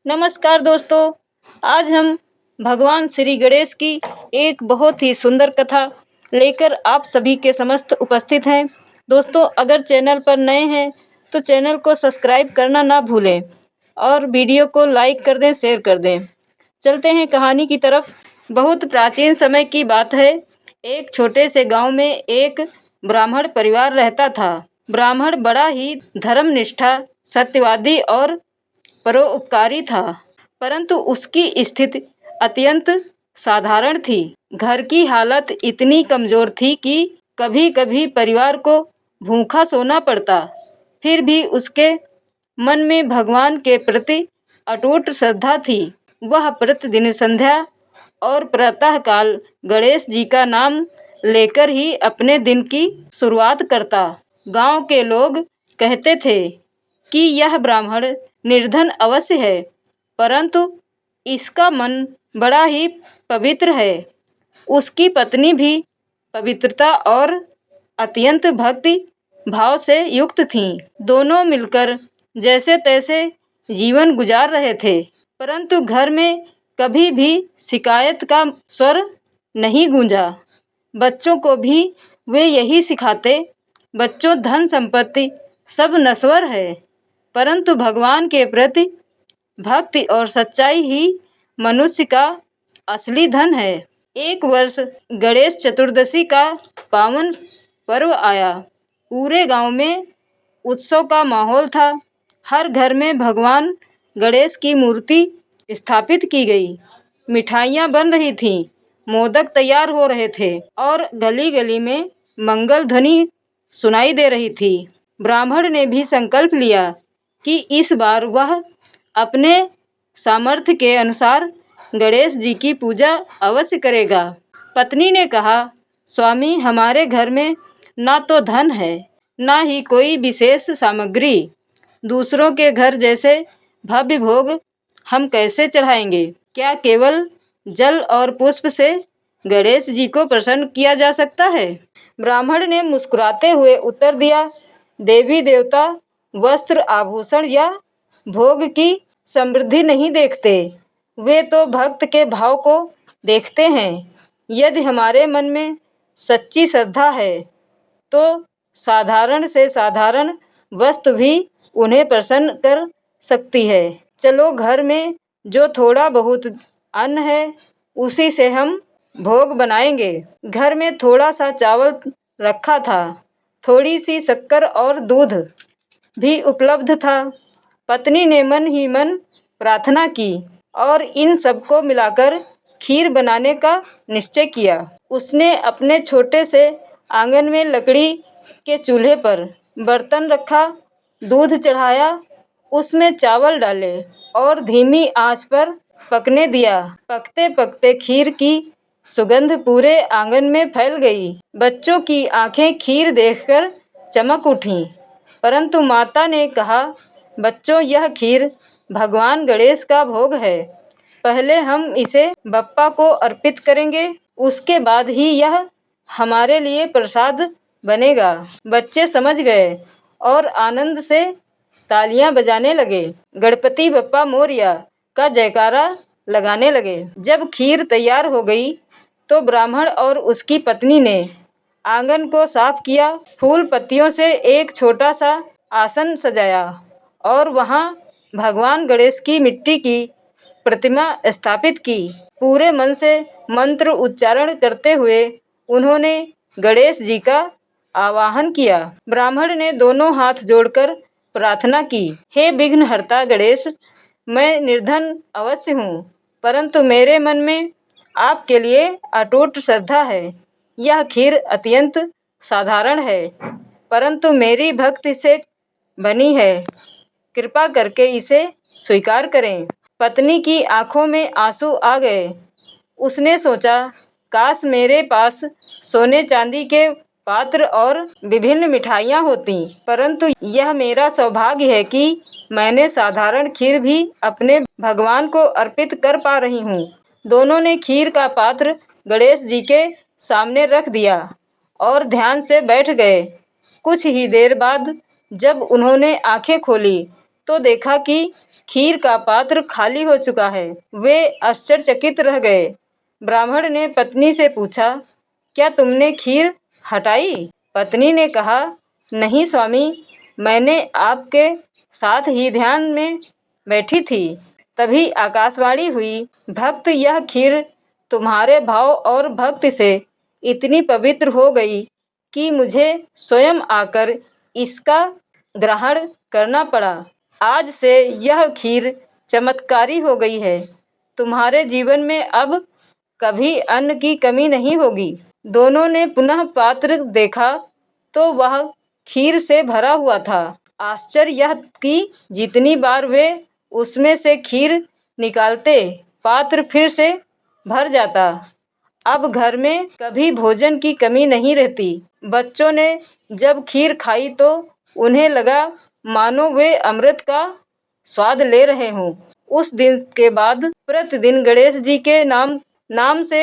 नमस्कार दोस्तों। आज हम भगवान श्री गणेश की एक बहुत ही सुंदर कथा लेकर आप सभी के समस्त उपस्थित हैं। दोस्तों, अगर चैनल पर नए हैं तो चैनल को सब्सक्राइब करना ना भूलें और वीडियो को लाइक कर दें, शेयर कर दें। चलते हैं कहानी की तरफ। बहुत प्राचीन समय की बात है। एक छोटे से गांव में एक ब्राह्मण परिवार रहता था। ब्राह्मण बड़ा ही धर्मनिष्ठा, सत्यवादी और परोपकारी था, परंतु उसकी स्थिति अत्यंत साधारण थी। घर की हालत इतनी कमजोर थी कि कभी-कभी परिवार को भूखा सोना पड़ता। फिर भी उसके मन में भगवान के प्रति अटूट श्रद्धा थी। वह प्रतिदिन संध्या और प्रातःकाल गणेश जी का नाम लेकर ही अपने दिन की शुरुआत करता। गांव के लोग कहते थे कि यह ब्राह्मण निर्धन अवश्य है, परंतु इसका मन बड़ा ही पवित्र है। उसकी पत्नी भी पवित्रता और अत्यंत भक्ति भाव से युक्त थीं। दोनों मिलकर जैसे तैसे जीवन गुजार रहे थे, परंतु घर में कभी भी शिकायत का स्वर नहीं गूंजा। बच्चों को भी वे यही सिखाते, बच्चों, धन संपत्ति सब नश्वर है, परंतु भगवान के प्रति भक्ति और सच्चाई ही मनुष्य का असली धन है। एक वर्ष गणेश चतुर्दशी का पावन पर्व आया। पूरे गांव में उत्सव का माहौल था। हर घर में भगवान गणेश की मूर्ति स्थापित की गई। मिठाइयाँ बन रही थीं, मोदक तैयार हो रहे थे और गली-गली में मंगल ध्वनि सुनाई दे रही थी। ब्राह्मण ने भी संकल्प लिया कि इस बार वह अपने सामर्थ्य के अनुसार गणेश जी की पूजा अवश्य करेगा। पत्नी ने कहा, स्वामी, हमारे घर में ना तो धन है, ना ही कोई विशेष सामग्री। दूसरों के घर जैसे भव्य भोग हम कैसे चढ़ाएंगे? क्या केवल जल और पुष्प से गणेश जी को प्रसन्न किया जा सकता है? ब्राह्मण ने मुस्कुराते हुए उत्तर दिया, देवी देवता वस्त्र, आभूषण या भोग की समृद्धि नहीं देखते, वे तो भक्त के भाव को देखते हैं। यदि हमारे मन में सच्ची श्रद्धा है तो साधारण से साधारण वस्तु भी उन्हें प्रसन्न कर सकती है। चलो, घर में जो थोड़ा बहुत अन्न है उसी से हम भोग बनाएंगे। घर में थोड़ा सा चावल रखा था, थोड़ी सी शक्कर और दूध भी उपलब्ध था। पत्नी ने मन ही मन प्रार्थना की और इन सबको मिलाकर खीर बनाने का निश्चय किया। उसने अपने छोटे से आंगन में लकड़ी के चूल्हे पर बर्तन रखा, दूध चढ़ाया, उसमें चावल डाले और धीमी आंच पर पकने दिया। पकते पकते खीर की सुगंध पूरे आंगन में फैल गई। बच्चों की आंखें खीर देखकर चमक उठीं, परंतु माता ने कहा, बच्चों, यह खीर भगवान गणेश का भोग है। पहले हम इसे बप्पा को अर्पित करेंगे, उसके बाद ही यह हमारे लिए प्रसाद बनेगा। बच्चे समझ गए और आनंद से तालियां बजाने लगे, गणपति बप्पा मोरया का जयकारा लगाने लगे। जब खीर तैयार हो गई तो ब्राह्मण और उसकी पत्नी ने आंगन को साफ किया, फूल पत्तियों से एक छोटा सा आसन सजाया और वहां भगवान गणेश की मिट्टी की प्रतिमा स्थापित की। पूरे मन से मंत्र उच्चारण करते हुए उन्होंने गणेश जी का आवाहन किया। ब्राह्मण ने दोनों हाथ जोड़कर प्रार्थना की, हे विघ्नहर्ता गणेश, मैं निर्धन अवश्य हूँ, परंतु मेरे मन में आपके लिए अटूट श्रद्धा है। यह खीर अत्यंत साधारण है, परंतु मेरी भक्ति से बनी है। कृपा करके इसे स्वीकार करें। पत्नी की आंखों में आंसू आ गए। उसने सोचा, काश मेरे पास सोने चांदी के पात्र और विभिन्न मिठाइयाँ होती, परंतु यह मेरा सौभाग्य है कि मैंने साधारण खीर भी अपने भगवान को अर्पित कर पा रही हूँ। दोनों ने खीर का पात्र गणेश जी के सामने रख दिया और ध्यान से बैठ गए। कुछ ही देर बाद जब उन्होंने आंखें खोली तो देखा कि खीर का पात्र खाली हो चुका है। वे आश्चर्यचकित रह गए। ब्राह्मण ने पत्नी से पूछा, क्या तुमने खीर हटाई? पत्नी ने कहा, नहीं स्वामी, मैंने आपके साथ ही ध्यान में बैठी थी। तभी आकाशवाणी हुई, भक्त, यह खीर तुम्हारे भाव और भक्ति से इतनी पवित्र हो गई कि मुझे स्वयं आकर इसका ग्रहण करना पड़ा। आज से यह खीर चमत्कारी हो गई है। तुम्हारे जीवन में अब कभी अन्न की कमी नहीं होगी। दोनों ने पुनः पात्र देखा तो वह खीर से भरा हुआ था। आश्चर्य यह कि जितनी बार वे उसमें से खीर निकालते, पात्र फिर से भर जाता। अब घर में कभी भोजन की कमी नहीं रहती। बच्चों ने जब खीर खाई तो उन्हें लगा मानो वे अमृत का स्वाद ले रहे हों। उस दिन के बाद प्रतिदिन गणेश जी के नाम से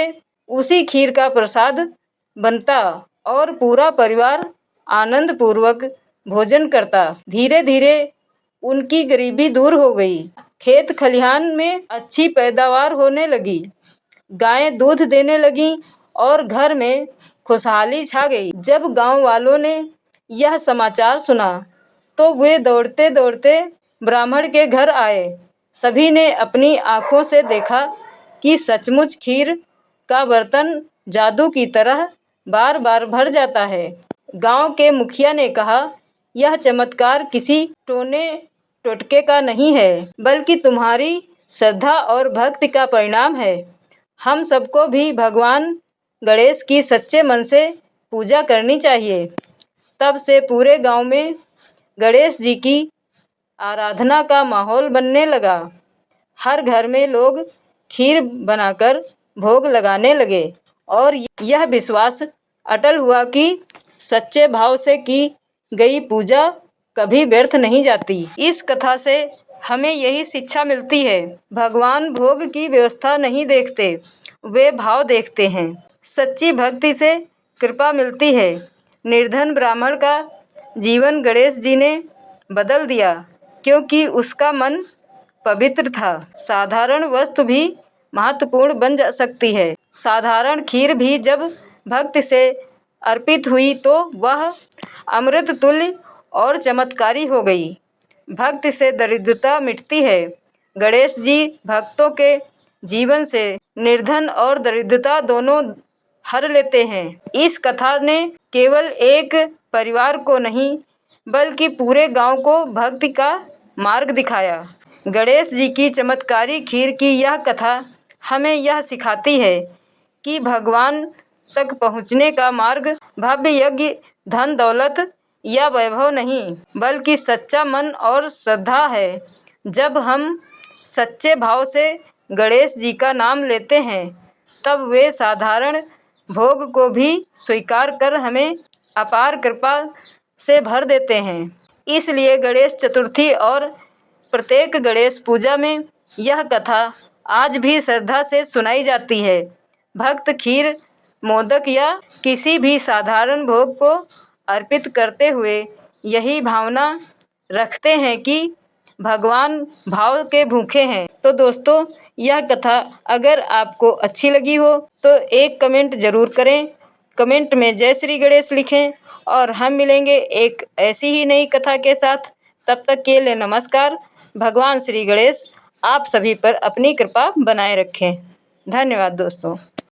उसी खीर का प्रसाद बनता और पूरा परिवार आनंद पूर्वक भोजन करता। धीरे धीरे उनकी गरीबी दूर हो गई। खेत खलिहान में अच्छी पैदावार होने लगी। गायें दूध देने लगीं और घर में खुशहाली छा गई। जब गांव वालों ने यह समाचार सुना तो वे दौड़ते दौड़ते ब्राह्मण के घर आए। सभी ने अपनी आंखों से देखा कि सचमुच खीर का बर्तन जादू की तरह बार बार भर जाता है। गांव के मुखिया ने कहा, यह चमत्कार किसी टोटके का नहीं है, बल्कि तुम्हारी श्रद्धा और भक्ति का परिणाम है। हम सबको भी भगवान गणेश की सच्चे मन से पूजा करनी चाहिए। तब से पूरे गांव में गणेश जी की आराधना का माहौल बनने लगा। हर घर में लोग खीर बनाकर भोग लगाने लगे और यह विश्वास अटल हुआ कि सच्चे भाव से की गई पूजा कभी व्यर्थ नहीं जाती। इस कथा से हमें यही शिक्षा मिलती है, भगवान भोग की व्यवस्था नहीं देखते, वे भाव देखते हैं। सच्ची भक्ति से कृपा मिलती है। निर्धन ब्राह्मण का जीवन गणेश जी ने बदल दिया क्योंकि उसका मन पवित्र था। साधारण वस्तु भी महत्वपूर्ण बन जा सकती है। साधारण खीर भी जब भक्ति से अर्पित हुई तो वह अमृत तुल्य और चमत्कारी हो गई। भक्ति से दरिद्रता मिटती है। गणेश जी भक्तों के जीवन से निर्धन और दरिद्रता दोनों हर लेते हैं। इस कथा ने केवल एक परिवार को नहीं बल्कि पूरे गांव को भक्ति का मार्ग दिखाया। गणेश जी की चमत्कारी खीर की यह कथा हमें यह सिखाती है कि भगवान तक पहुँचने का मार्ग भव्य यज्ञ, धन दौलत या वैभव नहीं, बल्कि सच्चा मन और श्रद्धा है। जब हम सच्चे भाव से गणेश जी का नाम लेते हैं तब वे साधारण भोग को भी स्वीकार कर हमें अपार कृपा से भर देते हैं। इसलिए गणेश चतुर्थी और प्रत्येक गणेश पूजा में यह कथा आज भी श्रद्धा से सुनाई जाती है। भक्त खीर, मोदक या किसी भी साधारण भोग को अर्पित करते हुए यही भावना रखते हैं कि भगवान भाव के भूखे हैं। तो दोस्तों, यह कथा अगर आपको अच्छी लगी हो तो एक कमेंट ज़रूर करें। कमेंट में जय श्री गणेश लिखें और हम मिलेंगे एक ऐसी ही नई कथा के साथ। तब तक के लिए नमस्कार। भगवान श्री गणेश आप सभी पर अपनी कृपा बनाए रखें। धन्यवाद दोस्तों।